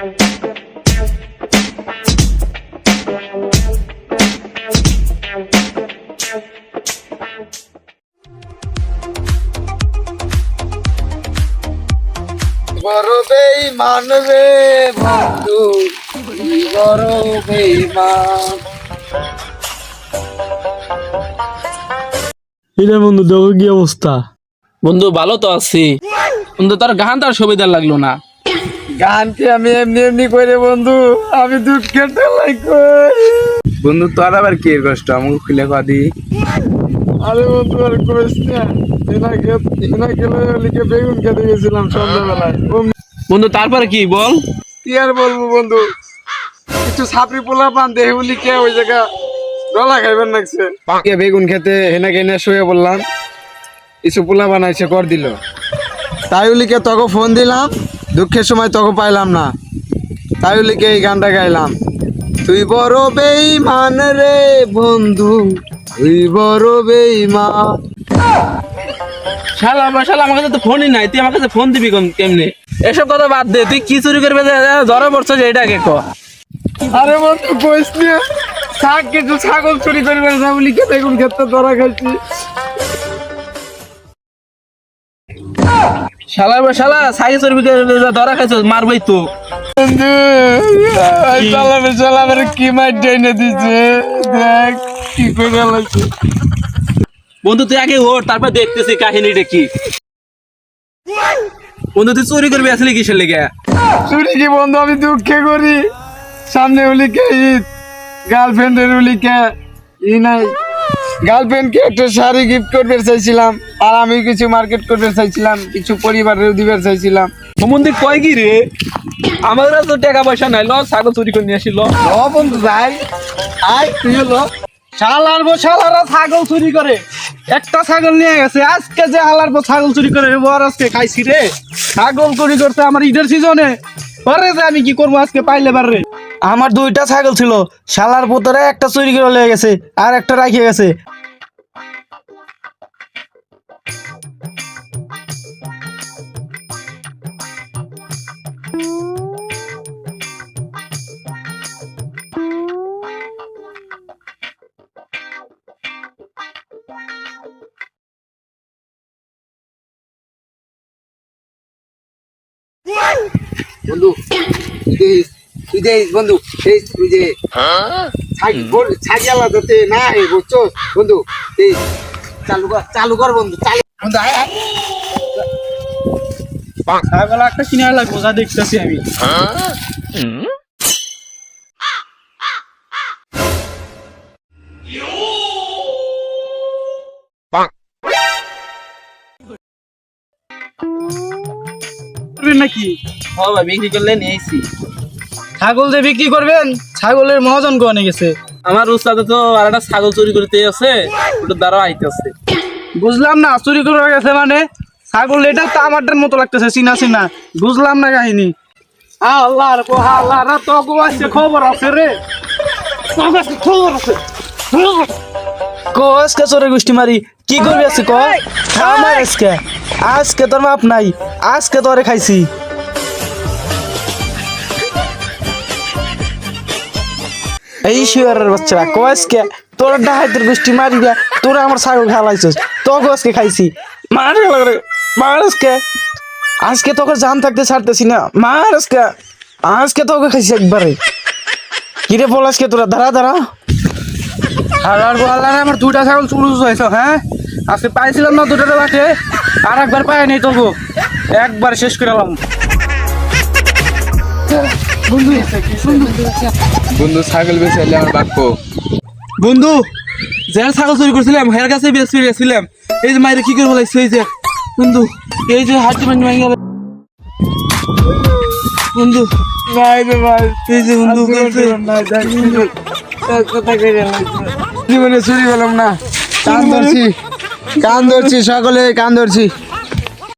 বড় বেঈমান রে বন্ধু, বড় বেঈমান। এটা বন্ধু দেখো কি অবস্থা। বন্ধু ভালো তো আছি বন্ধু, তোর গান তার সুবিধা লাগলো না। গানটি আমি এমনি এমনি করে বন্ধু, আমি দুঃখের ঠেলাই কই। বন্ধু তোর আবার কি কষ্ট, আমাকে খুলে কাঁদি। আরে বন্ধু আর কইস না, লিখে বেগুন খেতে গেছিলাম সন্ধ্যাবেলায়। বন্ধু তারপরে কি বল? কি আর বলবো বন্ধু, কিছু ছাত্রী পোলা পান দেখে বলি কে ওই জায়গা ডলা খাইবেন লাগছে। বেগুন খেতে হেনাকে এনে শুয়ে বললাম, কিছু পোলা বানাইছে কর দিল। তাইউলিকে তোকে ফোন দিলাম, দুঃখের সময় তোকে পাইলাম না। তাইউলিকে এই গানটা গাইলাম, তুই বড় বেঈমান রে বন্ধু, তুই বড় বেঈমান। শালা আমার কাছে তো ফোনই নাই, তুই আমার কাছে ফোন দিবি কেমনে? এসব কথা বাদ দে, তুই কি চুরি করবে ধরা পড়ছো যে এটা কে ক। আরে বন্ধু কইস না, শাক কিছু ছাগল চুরি করবে বলিকে বেগুন খেতে ধরা খাইছি। শালা সাইকে চুরি ধরা খাইছো, মারবই তো। বন্ধু কি মার ডেনে দিছে, দেখ কি করে লাগছে। বন্ধু তুই আগে ওর, তারপর দেখতেছি কাহিনীটা কি। বন্ধু তুই চুরি করবি আসলে কিসের লেগে? চুরি কি বন্ধু আমি দুঃখে করি, সামনে উলিকে ঈদ, গার্লফ্রেন্ডের উলিকে ই নাই, গার্লফ্রেন্ডকে একটা শাড়ি গিফট করতে চাইছিলাম, আর আমি কিছু মার্কেট করতে চাইছিলাম, কিছু পরিবারের দিবে চাইছিলাম। সম্বন্ধে কয় কি রে, আমার তো টাকা পয়সা নাই, ল ছাগল চুরি করে নিয়ে আসিল। বন্ধু যাই আয়, তুই হলো শালারা ছাগল চুরি করে, একটা ছাগল নিয়ে গেছে। আজকে যে হালার পর ছাগল চুরি করে আজকে খাইছি রে। ছাগল চুরি করতে আমার ঈদের সিজনে, পরে যে আমি কি করবো আজকে পাইলে পারে। আমার দুইটা ছাগল ছিল, শালার পুতরে একটা চুরি করে লেগে গেছে আর একটা রাখিয়ে গেছে। বন্ধু তুই দেখিস বন্ধু, তুই যে ছাগি আলাদাতে না হে বুঝছো বন্ধু, চালু কর বন্ধু, বন্ধু আয় আয়। ছাগল একটা কিনে লাগবো, যা দেখতেছি আমি। নাকি ভাই বিক্রি করলে নিয়েছি। ছাগল যে বিক্রি করবেন, ছাগলের মহাজন কোনে গেছে? আমার উস্তাদে তো আর একটা ছাগল চুরি করতে আছে, ওটা দ্বারা আইতেছে। বুঝলাম না, চুরি করে গেছে মানে? ছাগল এটা তো আমারটার মতো লাগতেছে, চিনা চিনা। বুঝলাম না কাহিনী। আল্লাহ তো আছে, খবর আছে রে, খবর আছে। আজকে চোরে গোষ্ঠী মারি কি করবি? আছে ক আমার আজকে তোর মাপ নাই, আজকে তোরে খাইছি। এই শিয়ারের বাচ্চারা ক আজকে তোর ডাহাইতের গোষ্ঠী মারি দিয়া তোরা আমার ছাগল খাওয়াইছিস, তোকে আজকে খাইছি। মার আজকে তোকে জান থাকতে ছাড়তেছি না। মার আজকে তোকে খাইছি একবারে। কিরে বল আজকে তোরা দাঁড়া আমার দুটা ছাগল চুরু হয়েছ। হ্যাঁ আজকে পাইছিলাম না দুটাতে বাটে, আর একবার পাই নেই তবু একবার শেষ করে এলাম। বন্ধু ছাগল বেঁচে এলে আমার বাক্য। বন্ধু যার ছাগল চুরি করছিলাম হের কাছে বেচছিলাম, এই যে মায়ের কি করে বলাইছে, এই যে বন্ধু, এই যে হাঁটি মানি ভাঙে গেল বন্ধু, এই যে বন্ধু জীবনে চুরি করলাম না, কান ধরছি সকলে কান ধরছি।